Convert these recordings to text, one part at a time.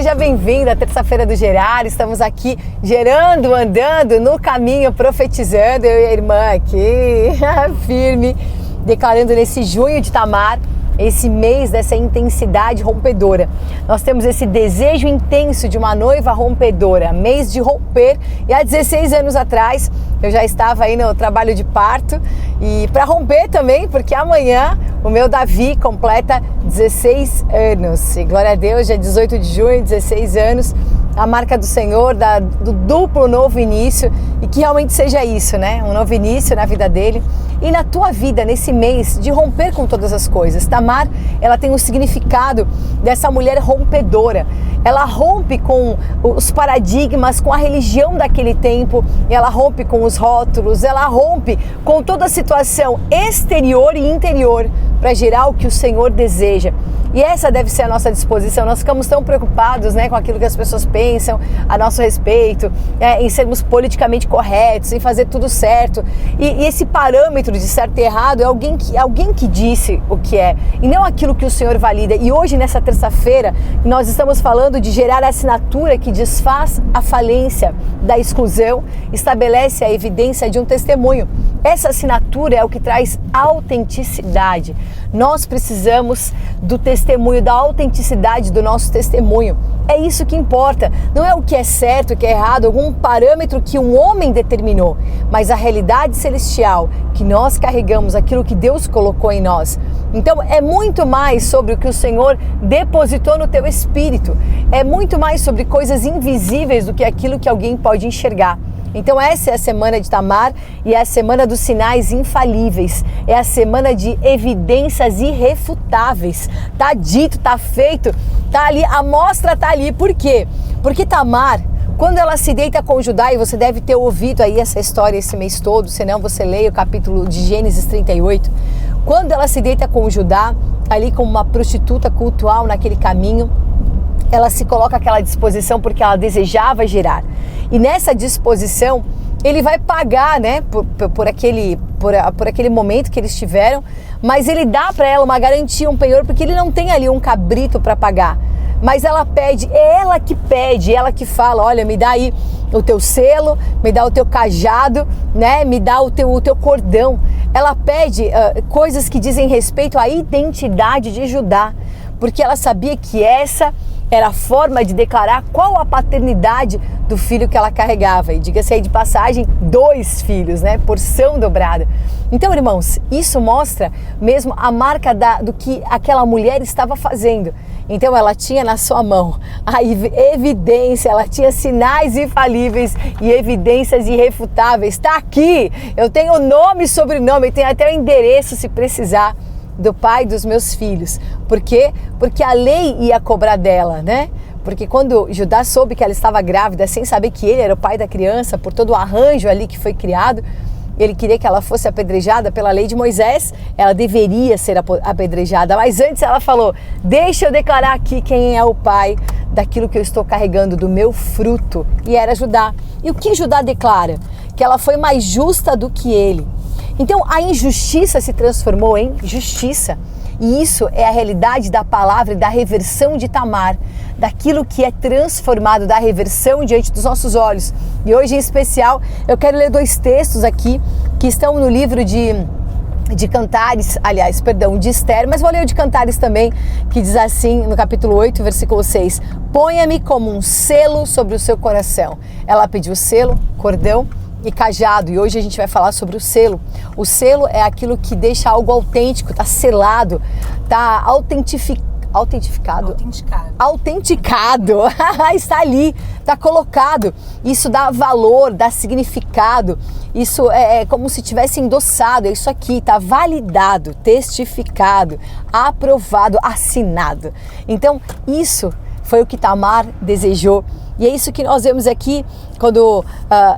Seja bem-vindo à terça-feira do Gerar. Estamos aqui gerando, andando no caminho, profetizando. Eu e a irmã aqui, firme, declarando nesse junho de Tamar, esse mês dessa intensidade rompedora. Nós temos esse desejo intenso de uma noiva rompedora, mês de romper. E há 16 anos atrás eu já estava aí no trabalho de parto e para romper também, porque amanhã o meu Davi completa 16 anos. E glória a Deus, dia 18 de junho, 16 anos, a marca do Senhor, do duplo novo início, e que realmente seja isso, né? Um novo início na vida dele e na tua vida, nesse mês de romper com todas as coisas. Tamar, ela tem o significado dessa mulher rompedora. Ela rompe com os paradigmas, com a religião daquele tempo, ela rompe com os rótulos, ela rompe com toda a situação exterior e interior para gerar o que o Senhor deseja. E essa deve ser a nossa disposição. Nós ficamos tão preocupados, né, com aquilo que as pessoas pensam a nosso respeito, em sermos politicamente corretos, em fazer tudo certo. E esse parâmetro de certo e errado é alguém que disse o que é, e não aquilo que o Senhor valida. E hoje, nessa terça-feira, nós estamos falando de gerar a assinatura que desfaz a falência da exclusão, estabelece a evidência de um testemunho. Essa assinatura é o que traz autenticidade. Nós precisamos do testemunho, da autenticidade do nosso testemunho. É isso que importa. Não é o que é certo, o que é errado, algum parâmetro que um homem determinou, mas a realidade celestial que nós carregamos, aquilo que Deus colocou em nós. Então é muito mais sobre o que o Senhor depositou no teu espírito. É muito mais sobre coisas invisíveis do que aquilo que alguém pode enxergar. Então essa é a semana de Tamar e é a semana dos sinais infalíveis, é a semana de evidências irrefutáveis. Tá dito, tá feito, tá ali, a mostra tá ali. Por quê? Porque Tamar, quando ela se deita com Judá, e você deve ter ouvido aí essa história esse mês todo, senão você leia o capítulo de Gênesis 38, quando ela se deita com Judá, ali como uma prostituta cultual naquele caminho, ela se coloca àquela disposição porque ela desejava gerar. E nessa disposição, ele vai pagar, né, por aquele momento que eles tiveram, mas ele dá para ela uma garantia, um penhor, porque ele não tem ali um cabrito para pagar. Mas ela pede, é ela que pede, ela que fala, olha, me dá aí o teu selo, me dá o teu cajado, né, me dá o teu cordão. Ela pede coisas que dizem respeito à identidade de Judá, porque ela sabia que essa era a forma de declarar qual a paternidade do filho que ela carregava. E diga-se aí de passagem, 2 filhos, né? Porção dobrada. Então, irmãos, isso mostra mesmo a marca do que aquela mulher estava fazendo. Então, ela tinha na sua mão a evidência, ela tinha sinais infalíveis e evidências irrefutáveis. Está aqui, eu tenho nome e sobrenome, tenho até o endereço se precisar, do pai dos meus filhos. Por quê? Porque a lei ia cobrar dela, né? Porque quando Judá soube que ela estava grávida, sem saber que ele era o pai da criança, por todo o arranjo ali que foi criado, ele queria que ela fosse apedrejada pela lei de Moisés, ela deveria ser apedrejada. Mas antes ela falou, deixa eu declarar aqui quem é o pai daquilo que eu estou carregando, do meu fruto. E era Judá. E o que Judá declara? Que ela foi mais justa do que ele. Então a injustiça se transformou em justiça. E isso é a realidade da palavra e da reversão de Tamar, daquilo que é transformado, da reversão diante dos nossos olhos. E hoje em especial eu quero ler 2 textos aqui que estão no livro de Cantares, de Esther, mas vou ler o de Cantares também, que diz assim no capítulo 8, versículo 6, ponha-me como um selo sobre o seu coração. Ela pediu selo, cordão e cajado, e hoje a gente vai falar sobre o selo. O selo é aquilo que deixa algo autêntico, está selado, está autenticado, está ali, está colocado. Isso dá valor, dá significado, isso é como se tivesse endossado, é isso aqui, está validado, testificado, aprovado, assinado. Então isso foi o que Tamar desejou. E é isso que nós vemos aqui, quando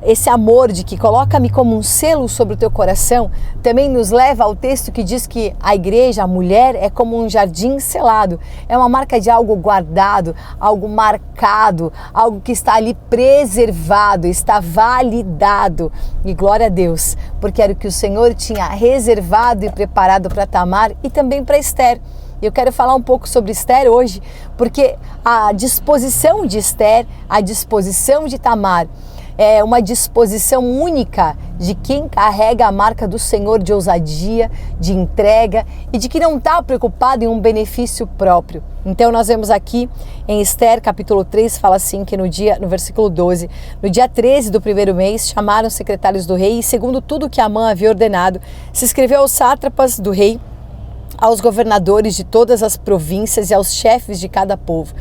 esse amor de que coloca-me como um selo sobre o teu coração, também nos leva ao texto que diz que a igreja, a mulher, é como um jardim selado. É uma marca de algo guardado, algo marcado, algo que está ali preservado, está validado. E glória a Deus, porque era o que o Senhor tinha reservado e preparado para Tamar e também para Esther. E eu quero falar um pouco sobre Esther hoje, porque a disposição de Esther, a disposição de Tamar, é uma disposição única de quem carrega a marca do Senhor de ousadia, de entrega e de que não está preocupado em um benefício próprio. Então nós vemos aqui em Esther capítulo 3, fala assim que no versículo 12, no dia 13 do primeiro mês, chamaram os secretários do rei e segundo tudo que Amã havia ordenado, se escreveu aos sátrapas do rei, aos governadores de todas as províncias e aos chefes de cada povo.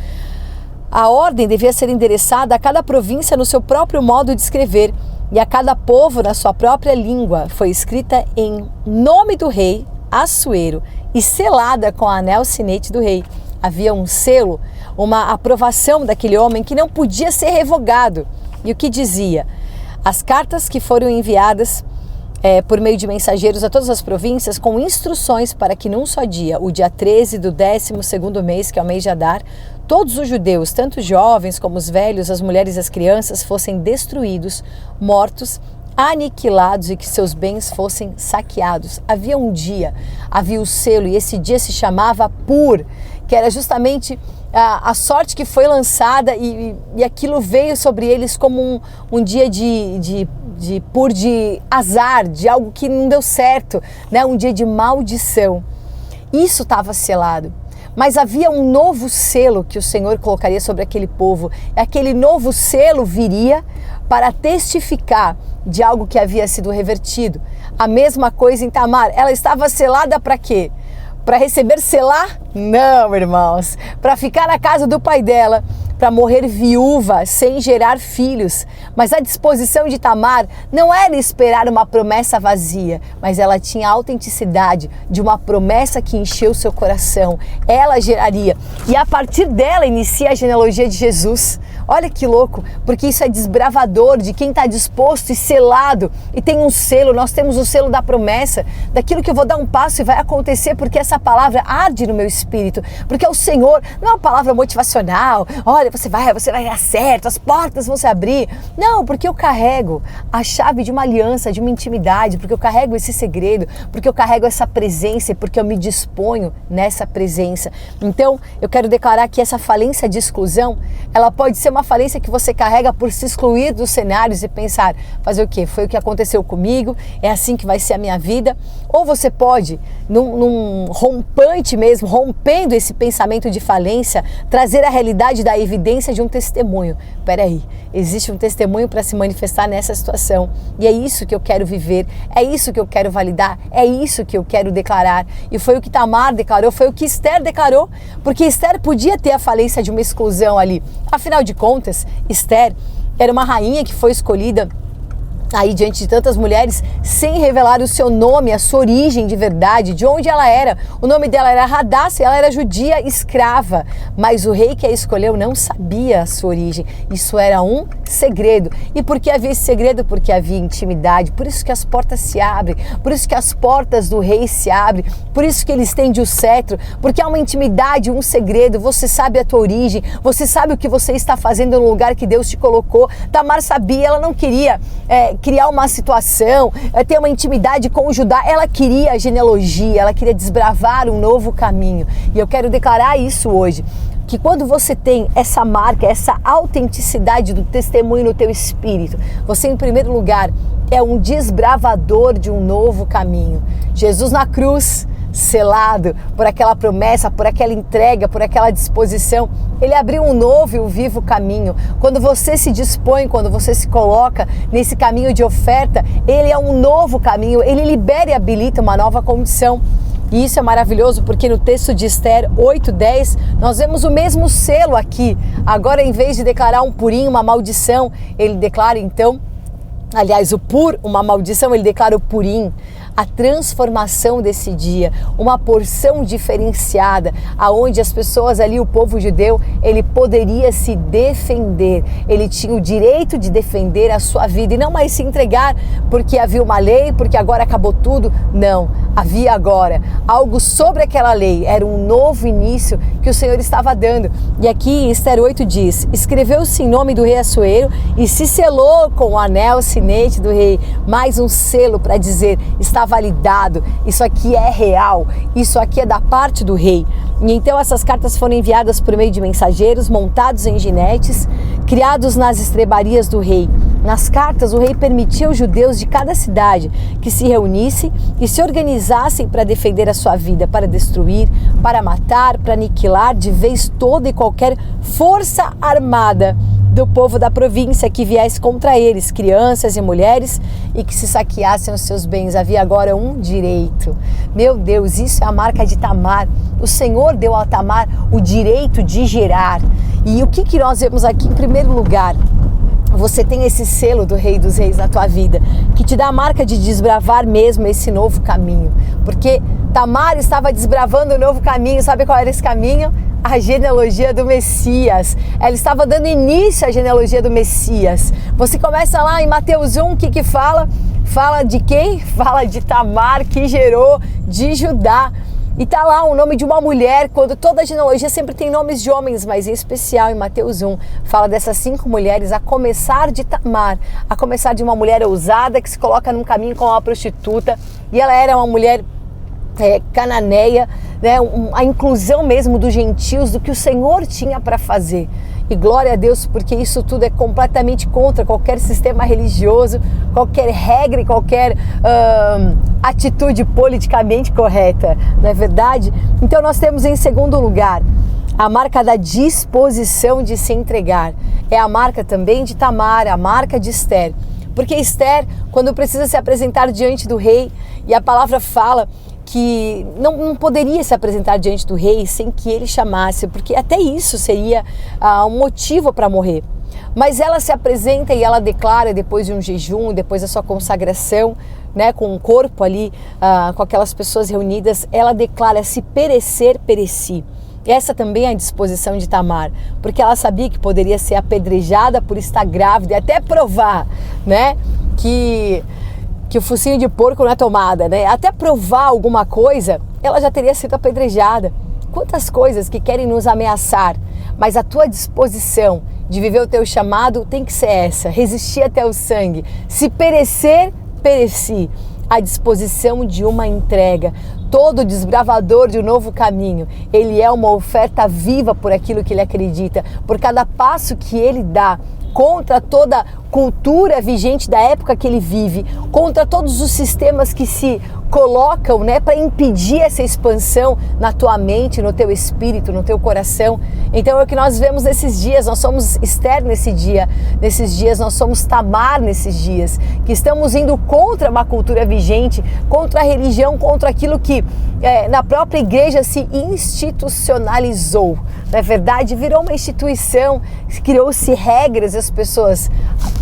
A ordem devia ser endereçada a cada província no seu próprio modo de escrever e a cada povo na sua própria língua. Foi escrita em nome do rei, Assuero, e selada com o anel sinete do rei. Havia um selo, uma aprovação daquele homem que não podia ser revogado. E o que dizia? As cartas que foram enviadas por meio de mensageiros a todas as províncias com instruções para que num só dia, o dia 13 do 12º mês, que é o mês de Adar, todos os judeus, tanto os jovens como os velhos, as mulheres e as crianças, fossem destruídos, mortos, aniquilados e que seus bens fossem saqueados. Havia um dia, havia o selo e esse dia se chamava Pur, que era justamente a sorte que foi lançada e aquilo veio sobre eles como um dia de azar, de algo que não deu certo, né? Um dia de maldição. Isso estava selado. Mas havia um novo selo que o Senhor colocaria sobre aquele povo. Aquele novo selo viria para testificar de algo que havia sido revertido. A mesma coisa em Tamar. Ela estava selada para quê? Para receber selá? Não, irmãos. Para ficar na casa do pai dela, para morrer viúva, sem gerar filhos. Mas a disposição de Tamar não era esperar uma promessa vazia, mas ela tinha a autenticidade de uma promessa que encheu seu coração. Ela geraria. E a partir dela inicia a genealogia de Jesus. Olha que louco, porque isso é desbravador de quem está disposto e selado e tem um selo. Nós temos o selo da promessa, daquilo que eu vou dar um passo e vai acontecer porque essa palavra arde no meu espírito, porque é o Senhor, não é uma palavra motivacional, olha, você vai dar certo, as portas vão se abrir. Não, porque eu carrego a chave de uma aliança, de uma intimidade, porque eu carrego esse segredo, porque eu carrego essa presença e porque eu me disponho nessa presença. Então, eu quero declarar que essa falência de exclusão, ela pode ser uma falência que você carrega por se excluir dos cenários e pensar, fazer o quê? Foi o que aconteceu comigo, é assim que vai ser a minha vida. Ou você pode, num rompante mesmo, rompendo esse pensamento de falência, trazer a realidade da evidência de um testemunho. Peraí, existe um testemunho para se manifestar nessa situação e é isso que eu quero viver, é isso que eu quero validar, é isso que eu quero declarar. E foi o que Tamar declarou, foi o que Esther declarou, porque Esther podia ter a falência de uma exclusão ali. Afinal de contas, Esther era uma rainha que foi escolhida aí diante de tantas mulheres, sem revelar o seu nome, a sua origem de verdade, de onde ela era. O nome dela era Hadassah, ela era judia escrava, mas o rei que a escolheu não sabia a sua origem. Isso era um segredo. E por que havia esse segredo? Porque havia intimidade, por isso que as portas se abrem, por isso que as portas do rei se abrem, por isso que ele estende o cetro, porque há uma intimidade, um segredo, você sabe a tua origem, você sabe o que você está fazendo no lugar que Deus te colocou. Tamar sabia, ela não queria criar uma situação, ter uma intimidade com Judá, ela queria a genealogia, ela queria desbravar um novo caminho. E eu quero declarar isso hoje, que quando você tem essa marca, essa autenticidade do testemunho no teu espírito, você em primeiro lugar é um desbravador de um novo caminho. Jesus na cruz, selado por aquela promessa, por aquela entrega, por aquela disposição, ele abriu um novo e um vivo caminho. Quando você se dispõe, quando você se coloca nesse caminho de oferta, ele é um novo caminho, ele libera e habilita uma nova condição. E isso é maravilhoso porque no texto de Esther 8:10 nós vemos o mesmo selo aqui. Agora, em vez de declarar um purim, uma maldição, ele declara então, aliás, o pur, uma maldição, ele declara o purim, a transformação desse dia, uma porção diferenciada, aonde as pessoas ali, o povo judeu, ele poderia se defender, ele tinha o direito de defender a sua vida e não mais se entregar porque havia uma lei, porque agora acabou tudo. Não, havia agora algo sobre aquela lei, era um novo início que o Senhor estava dando. E aqui em Esther 8 diz, escreveu-se em nome do rei Assuero e se selou com o anel sinete do rei, mais um selo para dizer, está validado, isso aqui é real, isso aqui é da parte do rei. E então essas cartas foram enviadas por meio de mensageiros montados em jinetes, criados nas estrebarias do rei. Nas cartas, o rei permitia aos judeus de cada cidade que se reunissem e se organizassem para defender a sua vida, para destruir, para matar, para aniquilar de vez toda e qualquer força armada do povo da província que viesse contra eles, crianças e mulheres, e que se saqueassem os seus bens. Havia agora um direito. Meu Deus, isso é a marca de Tamar. O Senhor deu a Tamar o direito de gerar. E o que nós vemos aqui em primeiro lugar? Você tem esse selo do Rei dos Reis na tua vida, que te dá a marca de desbravar mesmo esse novo caminho. Porque Tamar estava desbravando o novo caminho. Sabe qual era esse caminho? A genealogia do Messias. Ela estava dando início à genealogia do Messias. Você começa lá em Mateus 1, o que fala? Fala de quem? Fala de Tamar, que gerou de Judá. E tá lá o nome de uma mulher, quando toda a genealogia sempre tem nomes de homens, mas em especial em Mateus 1, fala dessas 5 mulheres, a começar de Tamar, a começar de uma mulher ousada que se coloca num caminho com uma prostituta, e ela era uma mulher cananeia, né, a inclusão mesmo dos gentios, do que o Senhor tinha para fazer. E glória a Deus, porque isso tudo é completamente contra qualquer sistema religioso, qualquer regra e qualquer atitude politicamente correta, não é verdade? Então nós temos em segundo lugar a marca da disposição de se entregar. É a marca também de Tamar, a marca de Esther. Porque Esther, quando precisa se apresentar diante do rei, e a palavra fala que não poderia se apresentar diante do rei sem que ele chamasse, porque até isso seria um motivo para morrer. Mas ela se apresenta e ela declara, depois de um jejum, depois da sua consagração, né, com o corpo ali, com aquelas pessoas reunidas, ela declara: se perecer, pereci. Essa também é a disposição de Tamar, porque ela sabia que poderia ser apedrejada por estar grávida e até provar, né, que o focinho de porco não é tomada, né? Até provar alguma coisa, ela já teria sido apedrejada. Quantas coisas que querem nos ameaçar, mas a tua disposição de viver o teu chamado tem que ser essa: resistir até o sangue. Se perecer, pereci. A disposição de uma entrega. Todo desbravador de um novo caminho, ele é uma oferta viva por aquilo que ele acredita, por cada passo que ele dá, contra toda cultura vigente da época que ele vive, contra todos os sistemas que se colocam, né, para impedir essa expansão na tua mente, no teu espírito, no teu coração. Então é o que nós vemos nesses dias. Nós somos Esther nesses dias, nós somos Tamar nesses dias, que estamos indo contra uma cultura vigente, contra a religião, contra aquilo que na própria igreja se institucionalizou. Na verdade, virou uma instituição, criou-se regras e as pessoas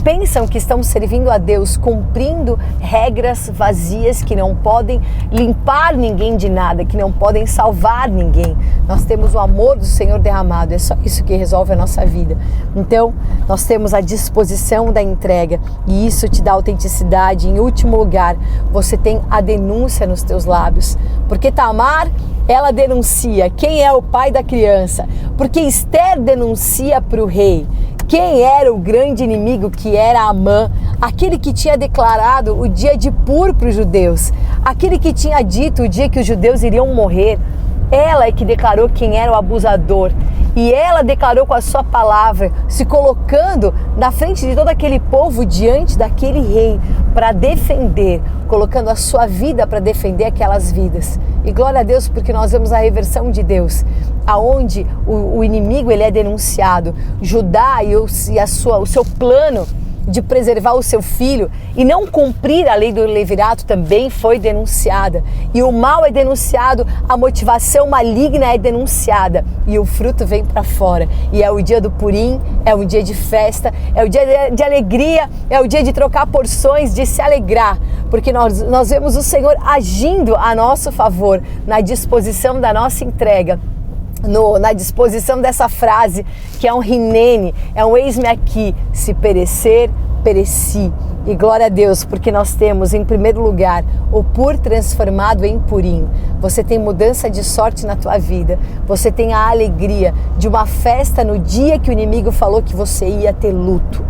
pensam que estão servindo a Deus cumprindo regras vazias que não podem limpar ninguém de nada, que não podem salvar ninguém. Nós temos o amor do Senhor derramado, é só isso que resolve a nossa vida. Então, nós temos a disposição da entrega e isso te dá autenticidade. Em último lugar, você tem a denúncia nos teus lábios, porque Tamar, ela denuncia quem é o pai da criança, porque Esther denuncia para o rei quem era o grande inimigo, que era Amã, aquele que tinha declarado o dia de pur para os judeus, aquele que tinha dito o dia que os judeus iriam morrer. Ela é que declarou quem era o abusador. E ela declarou com a sua palavra, se colocando na frente de todo aquele povo, diante daquele rei, para defender, colocando a sua vida para defender aquelas vidas. E glória a Deus, porque nós vemos a reversão de Deus, aonde o inimigo ele é denunciado. Judá e o seu plano de preservar o seu filho e não cumprir a lei do levirato também foi denunciada. E o mal é denunciado, a motivação maligna é denunciada e o fruto vem para fora. E é o dia do Purim, é um dia de festa, é o dia de alegria, é o dia de trocar porções, de se alegrar, porque nós vemos o Senhor agindo a nosso favor na disposição da nossa entrega. Na disposição dessa frase, que é um rinene, é um eis-me aqui, se perecer, pereci. E glória a Deus, porque nós temos em primeiro lugar o pur transformado em purim. Você tem mudança de sorte na tua vida, você tem a alegria de uma festa no dia que o inimigo falou que você ia ter luto.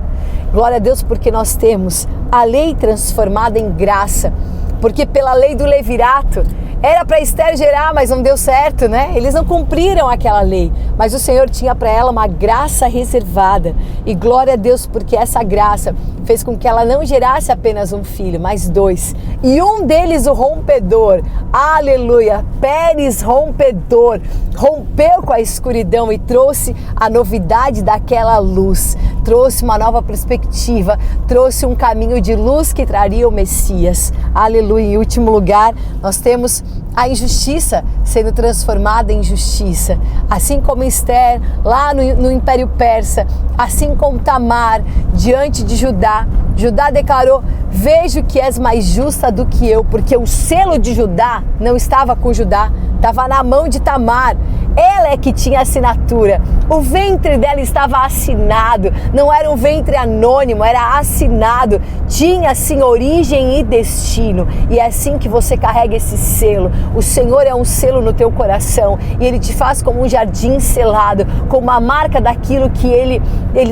Glória a Deus, porque nós temos a lei transformada em graça, porque pela lei do levirato, Era para Esther gerar, mas não deu certo, né? Eles não cumpriram aquela lei, mas o Senhor tinha para ela uma graça reservada. E glória a Deus, porque essa graça fez com que ela não gerasse apenas um filho, mas 2. E um deles, o rompedor, aleluia, Pérez rompedor, rompeu com a escuridão e trouxe a novidade daquela luz, trouxe uma nova perspectiva, trouxe um caminho de luz que traria o Messias. Aleluia. Em último lugar, nós temos a injustiça sendo transformada em justiça. Assim como Esther, lá no Império Persa, assim como Tamar, diante de Judá, Judá declarou: vejo que és mais justa do que eu, porque o selo de Judá não estava com Judá, estava na mão de Tamar. Ela é que tinha assinatura, o ventre dela estava assinado, não era um ventre anônimo, era assinado, tinha assim origem e destino. E é assim que você carrega esse selo. O Senhor é um selo no teu coração e Ele te faz como um jardim selado, com uma marca daquilo que Ele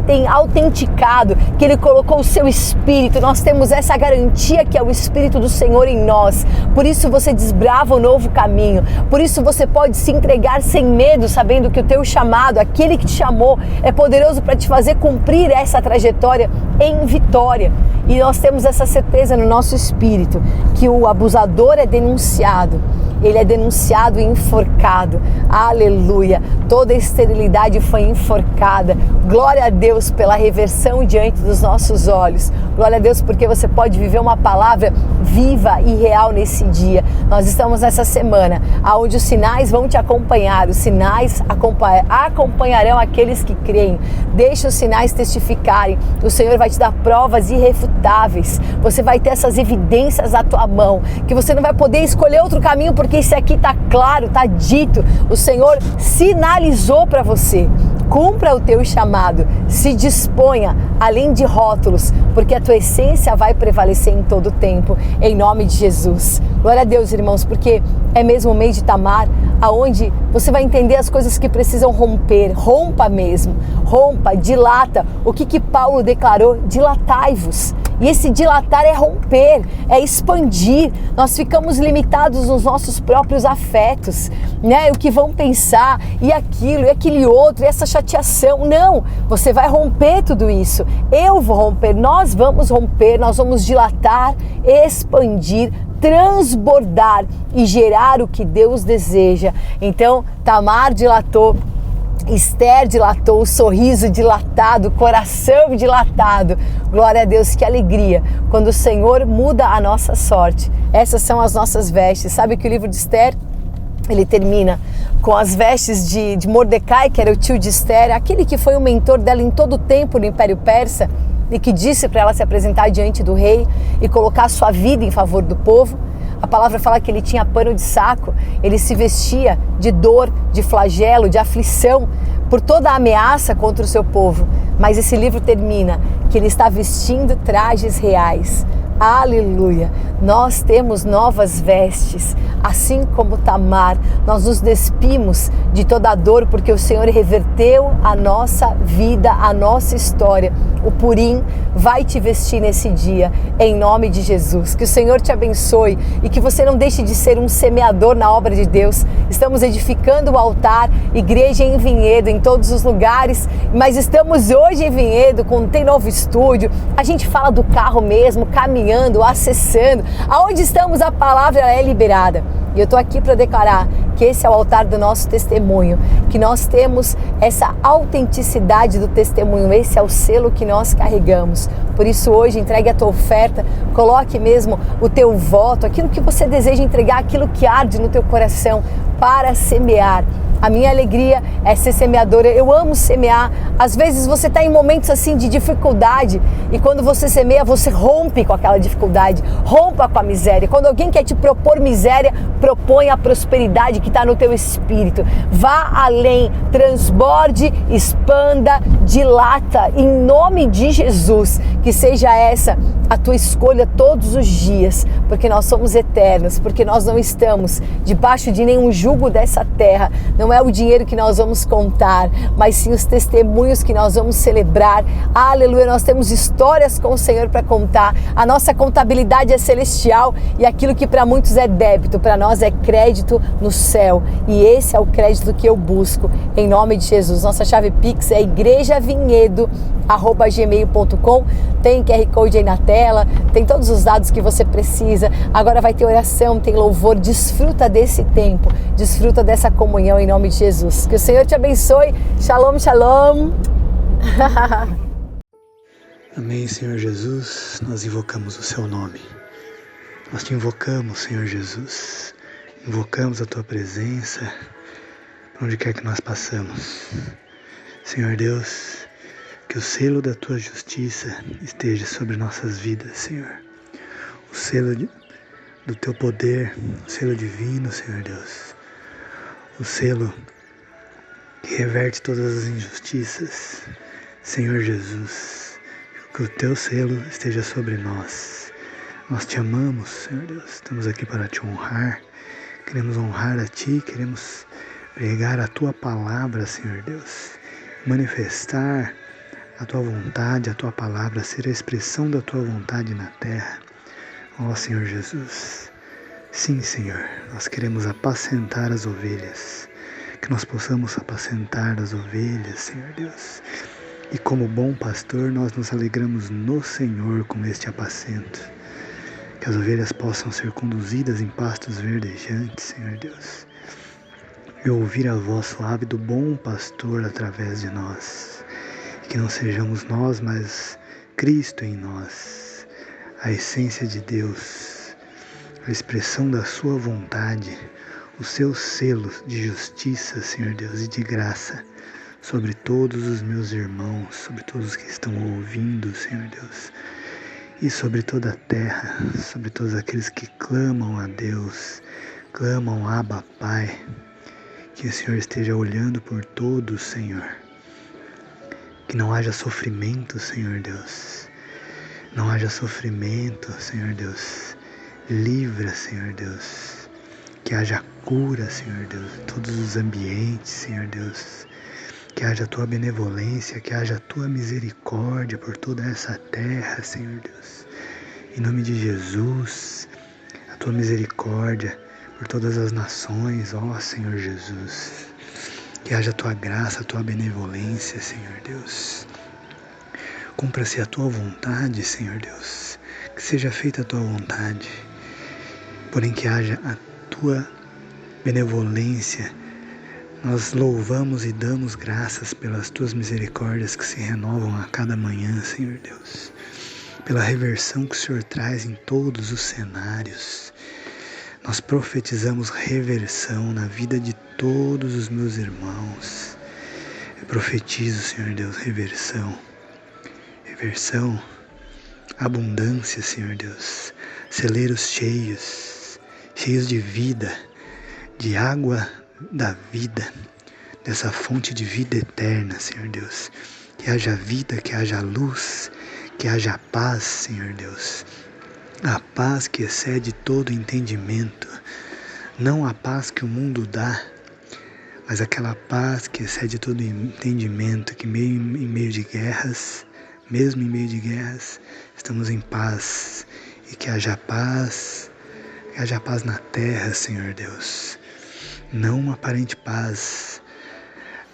tem autenticado, que Ele colocou o seu Espírito. Nós temos essa garantia que é o Espírito do Senhor em nós. Por isso você desbrava o novo caminho, por isso você pode se entregar sem medo, sabendo que o teu chamado, aquele que te chamou, é poderoso para te fazer cumprir essa trajetória em vitória. E nós temos essa certeza no nosso espírito, que o abusador é denunciado, ele é denunciado e enforcado. Aleluia! Toda a esterilidade foi enforcada. Glória a Deus pela reversão diante dos nossos olhos. Glória a Deus porque você pode viver uma palavra viva e real nesse dia. Nós estamos nessa semana onde os sinais vão te acompanhar. Os sinais acompanharão aqueles que creem. Deixa os sinais testificarem. O Senhor vai te dar provas irrefutáveis. Você vai ter essas evidências à tua mão, que você não vai poder escolher outro caminho, porque isso aqui está claro, está dito. O Senhor sinalizou para você. Cumpra o teu chamado, se disponha, além de rótulos, porque a tua essência vai prevalecer em todo o tempo, em nome de Jesus. Glória a Deus, irmãos, porque é mesmo o mês de Tamar, aonde você vai entender as coisas que precisam romper. Rompa mesmo, rompa, dilata. O que Paulo declarou? Dilatai-vos. E esse dilatar é romper, é expandir. Nós ficamos limitados nos nossos próprios afetos, né? O que vão pensar, e aquilo, e aquele outro, e essa chateação. Não, você vai romper tudo isso. Eu vou romper, nós vamos romper, nós vamos dilatar, expandir, transbordar e gerar o que Deus deseja. Então, Tamar dilatou, Esther dilatou, o sorriso dilatado, o coração dilatado. Glória a Deus, que alegria quando o Senhor muda a nossa sorte. Essas são as nossas vestes. Sabe que o livro de Esther, ele termina com as vestes de Mordecai, que era o tio de Esther, aquele que foi o mentor dela em todo o tempo no Império Persa e que disse para ela se apresentar diante do rei e colocar a sua vida em favor do povo. A palavra fala que ele tinha pano de saco, ele se vestia de dor, de flagelo, de aflição por toda a ameaça contra o seu povo. Mas esse livro termina que ele está vestindo trajes reais. Aleluia! Nós temos novas vestes, assim como Tamar. Nós nos despimos de toda a dor, porque o Senhor reverteu a nossa vida, a nossa história. O Purim vai te vestir nesse dia, em nome de Jesus. Que o Senhor te abençoe e que você não deixe de ser um semeador na obra de Deus. Estamos edificando o altar, igreja em Vinhedo, em todos os lugares, mas estamos hoje em Vinhedo, tem novo estúdio. A gente fala do carro mesmo, caminhando, acessando. Aonde estamos, a palavra é liberada. E eu estou aqui para declarar que esse é o altar do nosso testemunho, que nós temos essa autenticidade do testemunho, esse é o selo que nós carregamos. Por isso hoje entregue a tua oferta, coloque mesmo o teu voto, aquilo que você deseja entregar, aquilo que arde no teu coração para semear. A minha alegria é ser semeadora, eu amo semear. Às vezes você está em momentos assim de dificuldade e quando você semeia, você rompe com aquela dificuldade, rompa com a miséria. Quando alguém quer te propor miséria, propõe a prosperidade que está no teu espírito. Vá além, transborde, expanda, dilata, em nome de Jesus. Que seja essa a tua escolha todos os dias, porque nós somos eternos, porque nós não estamos debaixo de nenhum jugo dessa terra, não não é o dinheiro que nós vamos contar, mas sim os testemunhos que nós vamos celebrar. Aleluia, nós temos histórias com o Senhor para contar. A nossa contabilidade é celestial e aquilo que para muitos é débito, para nós é crédito no céu. E esse é o crédito que eu busco, em nome de Jesus. Nossa chave Pix é igrejavinhedo@gmail.com. Tem QR Code aí na tela, tem todos os dados que você precisa. Agora vai ter oração, tem louvor. Desfruta desse tempo, desfruta dessa comunhão em nome de Jesus. Que o Senhor te abençoe. Shalom, shalom. Amém, Senhor Jesus. Nós invocamos o seu nome. Nós te invocamos, Senhor Jesus. Invocamos a tua presença por onde quer que nós passamos. Senhor Deus, que o selo da tua justiça esteja sobre nossas vidas, Senhor. O selo do teu poder, o selo divino, Senhor Deus. O selo que reverte todas as injustiças, Senhor Jesus. Que o teu selo esteja sobre nós. Nós te amamos, Senhor Deus. Estamos aqui para te honrar. Queremos honrar a ti, queremos pregar a tua palavra, Senhor Deus. Manifestar a tua vontade, a tua palavra, ser a expressão da tua vontade na terra. Ó Senhor Jesus, sim, Senhor, nós queremos apacentar as ovelhas, que nós possamos apacentar as ovelhas, Senhor Deus. E como bom pastor, nós nos alegramos no Senhor com este apacento. Que as ovelhas possam ser conduzidas em pastos verdejantes, Senhor Deus. E ouvir a voz suave do bom pastor através de nós. Que não sejamos nós, mas Cristo em nós, a essência de Deus, a expressão da sua vontade, o seu selo de justiça, Senhor Deus, e de graça sobre todos os meus irmãos, sobre todos que estão ouvindo, Senhor Deus, e sobre toda a terra, sobre todos aqueles que clamam a Deus, clamam Abba Pai, que o Senhor esteja olhando por todos, Senhor. Que não haja sofrimento, Senhor Deus. Não haja sofrimento, Senhor Deus. Livra, Senhor Deus. Que haja cura, Senhor Deus, em todos os ambientes, Senhor Deus. Que haja a tua benevolência, que haja a tua misericórdia por toda essa terra, Senhor Deus. Em nome de Jesus, a tua misericórdia por todas as nações, ó Senhor Jesus. Que haja a tua graça, a tua benevolência, Senhor Deus. Cumpra-se a tua vontade, Senhor Deus. Que seja feita a tua vontade. Porém que haja a tua benevolência. Nós louvamos e damos graças pelas tuas misericórdias que se renovam a cada manhã, Senhor Deus. Pela reversão que o Senhor traz em todos os cenários. Nós profetizamos reversão na vida de todos os meus irmãos. Eu profetizo, Senhor Deus, reversão. Reversão, abundância, Senhor Deus. Celeiros cheios, cheios de vida, de água da vida, dessa fonte de vida eterna, Senhor Deus. Que haja vida, que haja luz, que haja paz, Senhor Deus. A paz que excede todo entendimento, não a paz que o mundo dá, mas aquela paz que excede todo entendimento, que em meio de guerras, mesmo em meio de guerras, estamos em paz, e que haja paz na terra, Senhor Deus. Não uma aparente paz,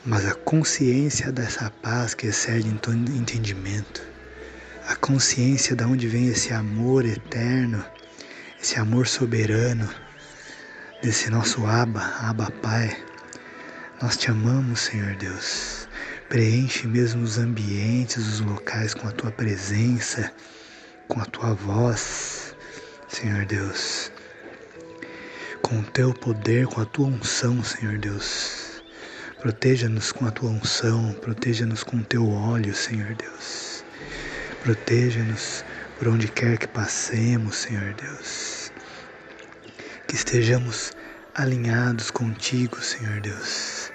mas a consciência dessa paz que excede em todo entendimento. A consciência de onde vem esse amor eterno, esse amor soberano, desse nosso Abba Pai. Nós te amamos, Senhor Deus. Preenche mesmo os ambientes, os locais com a tua presença, com a tua voz, Senhor Deus. Com o teu poder, com a tua unção, Senhor Deus. Proteja-nos com a tua unção, proteja-nos com o teu óleo, Senhor Deus. Proteja-nos por onde quer que passemos, Senhor Deus. Que estejamos alinhados contigo, Senhor Deus.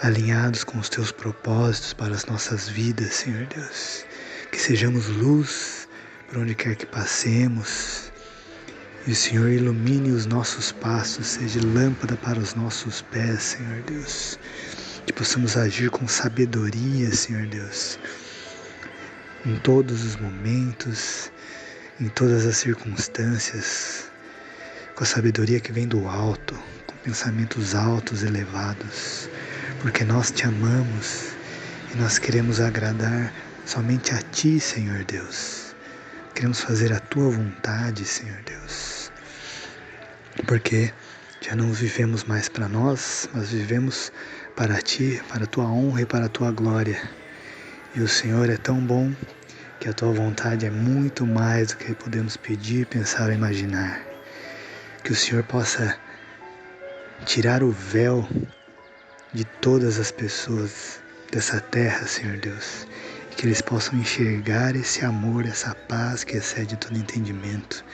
Alinhados com os teus propósitos para as nossas vidas, Senhor Deus. Que sejamos luz por onde quer que passemos. E o Senhor ilumine os nossos passos, seja lâmpada para os nossos pés, Senhor Deus. Que possamos agir com sabedoria, Senhor Deus, em todos os momentos, em todas as circunstâncias, com a sabedoria que vem do alto, com pensamentos altos, elevados, porque nós te amamos e nós queremos agradar somente a Ti, Senhor Deus. Queremos fazer a Tua vontade, Senhor Deus, porque já não vivemos mais para nós, mas vivemos para Ti, para a Tua honra e para a Tua glória. E o Senhor é tão bom que a Tua vontade é muito mais do que podemos pedir, pensar ou imaginar. Que o Senhor possa tirar o véu de todas as pessoas dessa terra, Senhor Deus, e que eles possam enxergar esse amor, essa paz que excede todo entendimento.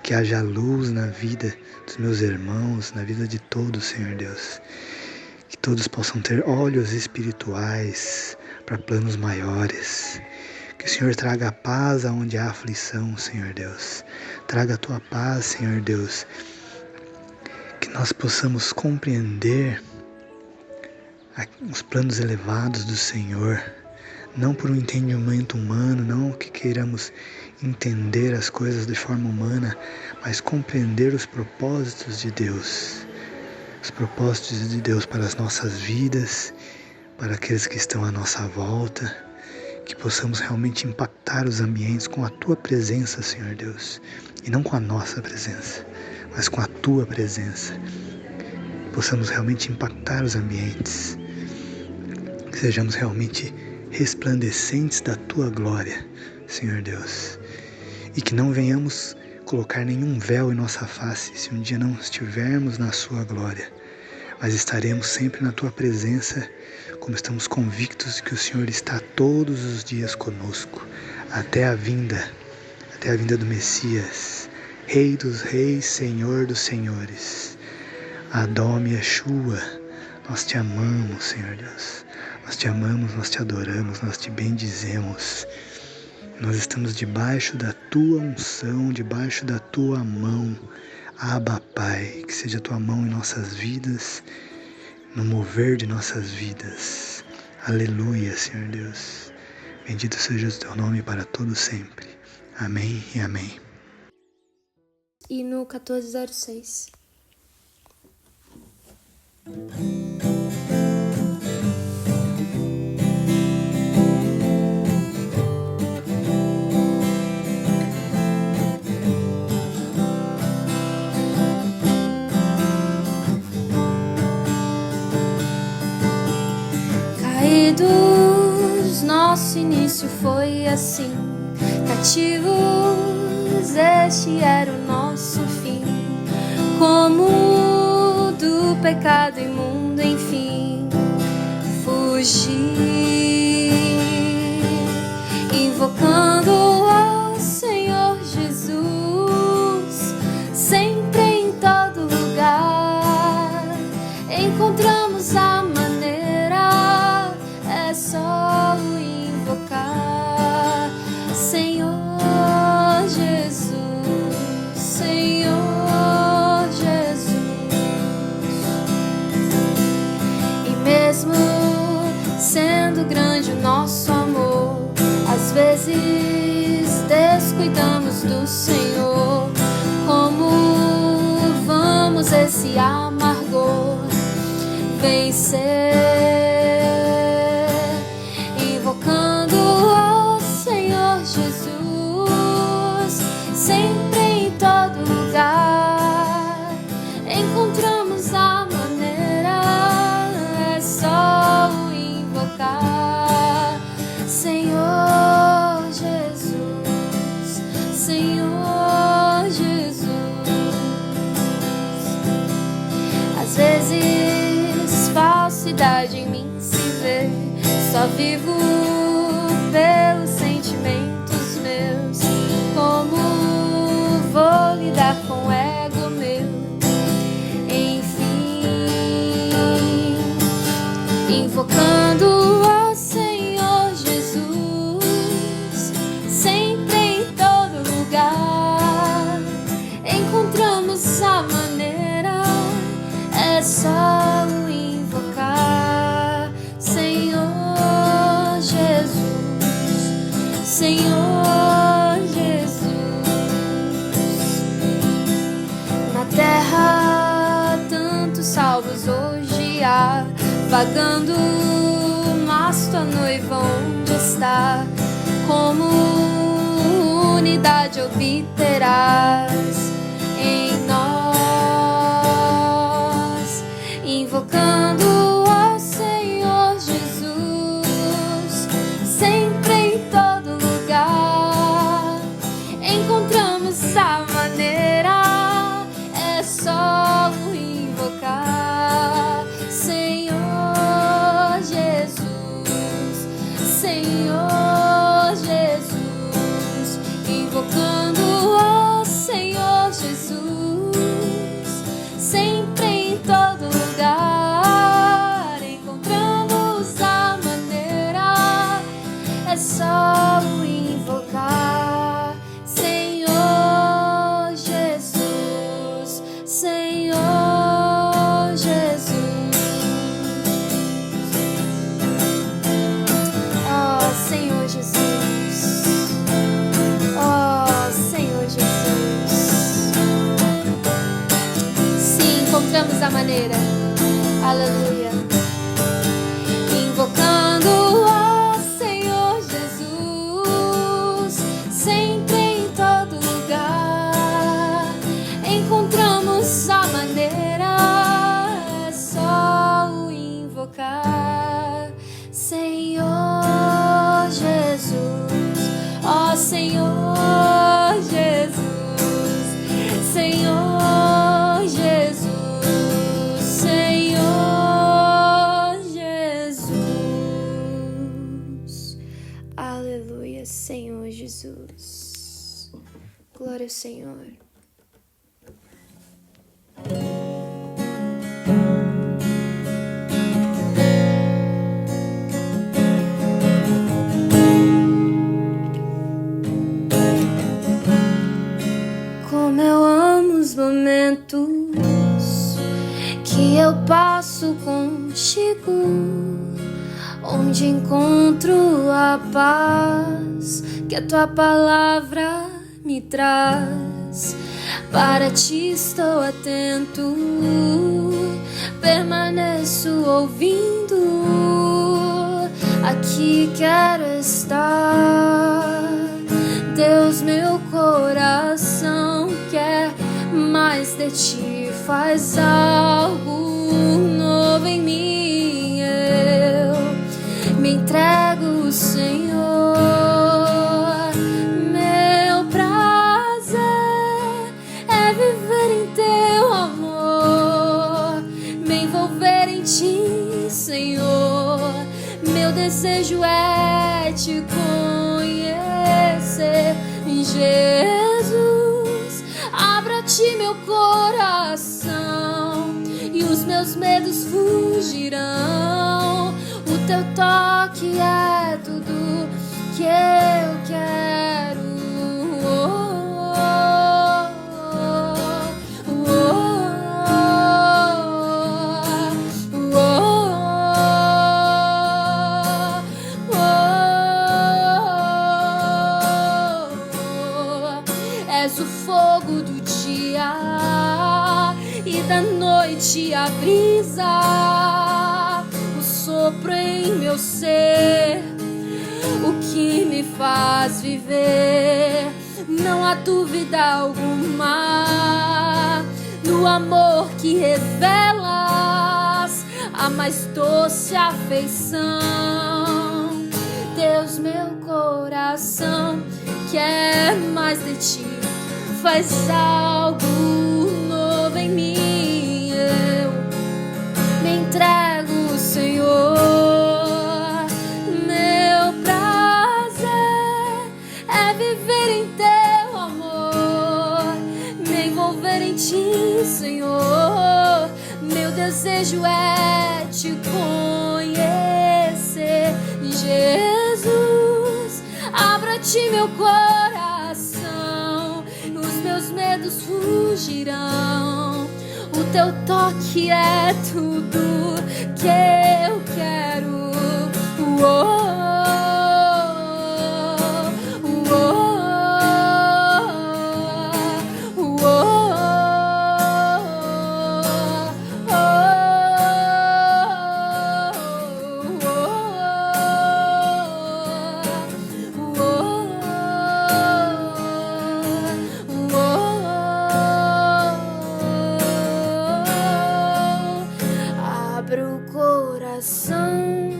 Que haja luz na vida dos meus irmãos, na vida de todos, Senhor Deus. Que todos possam ter olhos espirituais para planos maiores. Que o Senhor traga paz aonde há aflição, Senhor Deus. Traga a Tua paz, Senhor Deus. Que nós possamos compreender os planos elevados do Senhor. Não por um entendimento humano, não que queiramos entender as coisas de forma humana, mas compreender os propósitos de Deus. Os propósitos de Deus para as nossas vidas, para aqueles que estão à nossa volta, que possamos realmente impactar os ambientes com a Tua presença, Senhor Deus, e não com a nossa presença, mas com a Tua presença. Possamos realmente impactar os ambientes, que sejamos realmente resplandecentes da Tua glória, Senhor Deus, e que não venhamos colocar nenhum véu em nossa face se um dia não estivermos na Sua glória, mas estaremos sempre na Tua presença, como estamos convictos que o Senhor está todos os dias conosco, até a vinda do Messias, Rei dos reis, Senhor dos senhores. Adom Yeshua, nós te amamos, Senhor Deus. Nós te amamos, nós te adoramos, nós te bendizemos. Nós estamos debaixo da Tua unção, debaixo da Tua mão. Abba, Pai, que seja a Tua mão em nossas vidas, no mover de nossas vidas. Aleluia, Senhor Deus. Bendito seja o Teu nome para todo sempre. Amém e amém. E no 1406. Caídos, nosso início foi assim. Cativos, este era o nosso fim. Como do pecado imundo, enfim, fugir, invocando ao Senhor Jesus, sempre em todo lugar encontramos a maneira, é só o invocar. Senhor Jesus, Senhor Jesus. E mesmo sendo grande o nosso amor, às vezes descuidamos do Senhor. Como vamos esse amargor vencer? Invocando ao Senhor Jesus, sempre em todo lugar encontramos a maneira, é só o invocar. Senhor Jesus, Senhor Jesus. Às vezes falsidade em mim se vê, só vivo pelos sentimentos meus. Como vou lidar com o ego meu? Enfim, invocando ao Senhor Jesus, sempre em todo lugar encontramos será vagando, mas tua noiva onde está? Como unidade obterás em nós, invocando ao Senhor Jesus, sempre em todo lugar encontramos a maneira, é só o invocar. Senhor Jesus, Senhor Jesus, invocando ao Senhor Jesus, sempre em todo lugar encontramos a maneira, é só o invocar. Senhor Jesus, Senhor Jesus, oh Senhor Jesus, oh Senhor Jesus. Sim, encontramos a maneira, aleluia, invocando ao Senhor Jesus, sempre em todo lugar encontramos a maneira, é só o invocar. Senhor Jesus, ó Senhor Jesus, Senhor Jesus, Senhor Jesus, aleluia, Senhor Jesus, glória ao Senhor. Como eu amo os momentos que eu passo contigo, onde encontro a paz que a tua palavra me traz. Para ti estou atento, permaneço ouvindo, aqui quero estar. Deus, meu coração quer mais de ti, faz algo novo em mim. Eu me entrego, Senhor, meu prazer é viver em teu amor, me envolver em ti, Senhor. Meu desejo é te conhecer, Jesus. Abra ti meu coração e os meus medos fugirão. O teu toque é tudo que eu quero. És o fogo do dia e da noite a brisa, o sopro em meu ser, o que me faz viver. Não há dúvida alguma no amor que revelas, a mais doce afeição. Deus, meu coração quer mais de ti, faz algo novo em mim. Eu me entrego, Senhor, meu prazer é viver em teu amor, me envolver em ti, Senhor. Meu desejo é te conhecer, Jesus. Abra-te meu coração, os meus medos fugirão. O teu toque é tudo que eu quero. coração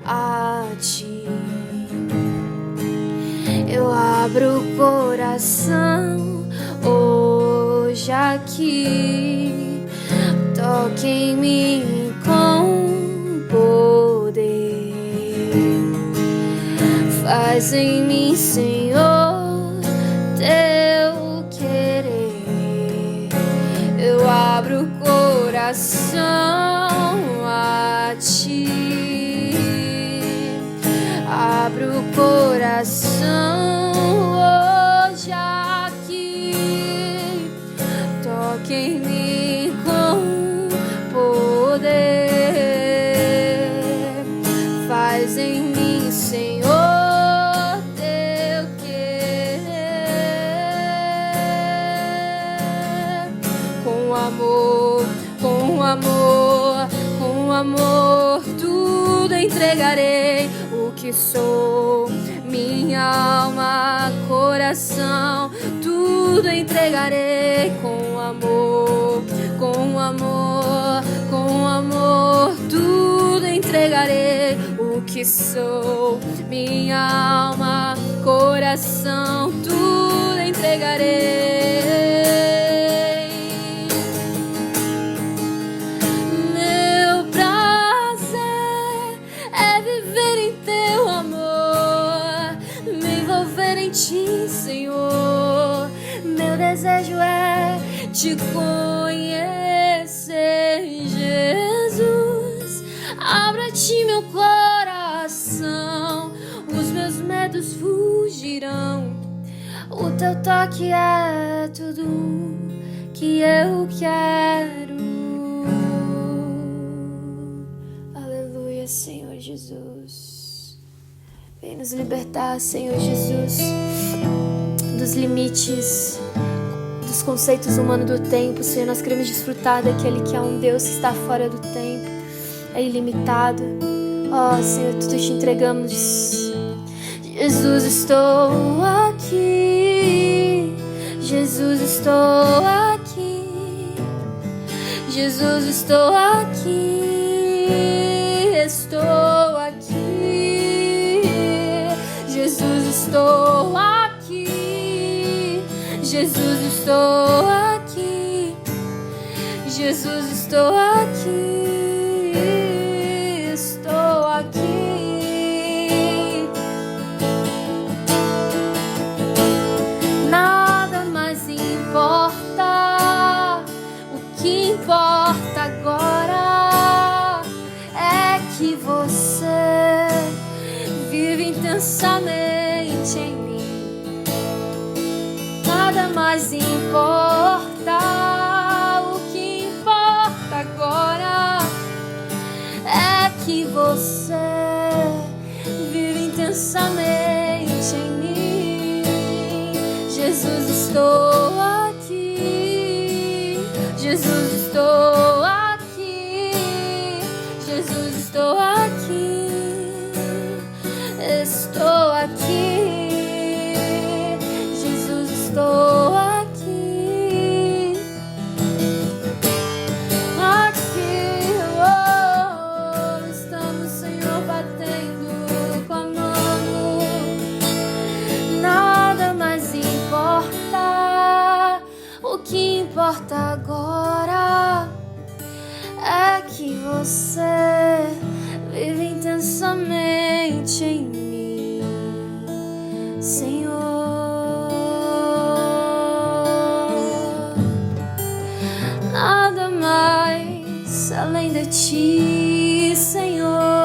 a ti. Eu abro o coração hoje aqui. Toque em mim com poder. Faz em mim, Senhor, teu querer. Eu abro o coração a ti. Abro o coração hoje aqui. Toque em mim com poder. Faz em mim, Senhor, teu querer. Com amor, com amor, com amor, tudo entregarei. O que sou, minha alma, coração, tudo entregarei. Com amor, com amor, com amor, tudo entregarei. O que sou, minha alma, coração, tudo entregarei. Meu prazer é viver em teu amor, me envolver em ti, Senhor. Meu desejo é te conhecer, Jesus. Abra a ti meu coração, os meus medos fugirão. O teu toque é tudo que eu quero. Aleluia, Senhor Jesus. Vem nos libertar, Senhor Jesus, dos limites, dos conceitos humanos do tempo. Senhor, nós queremos desfrutar daquele que é um Deus que está fora do tempo, é ilimitado. Ó, Senhor, tudo te entregamos. Jesus, estou aqui. Jesus, estou aqui. Jesus, estou aqui. Estou aqui. Jesus, estou aqui. Jesus, estou aqui. Jesus, estou aqui. Estou aqui. Nada mais importa. O que importa agora é que você vive intensamente em mim. Nada mais importa. O que importa agora é que você vive intensamente em mim. Jesus, estou aqui. Jesus, estou aqui. Jesus, estou aqui. Estou aqui. Jesus, estou aqui. Aqui, oh, estamos, Senhor, batendo com a mão. Nada mais importa. O que importa agora é que você vive intensamente em mim, Senhor. Nada mais além de ti, Senhor.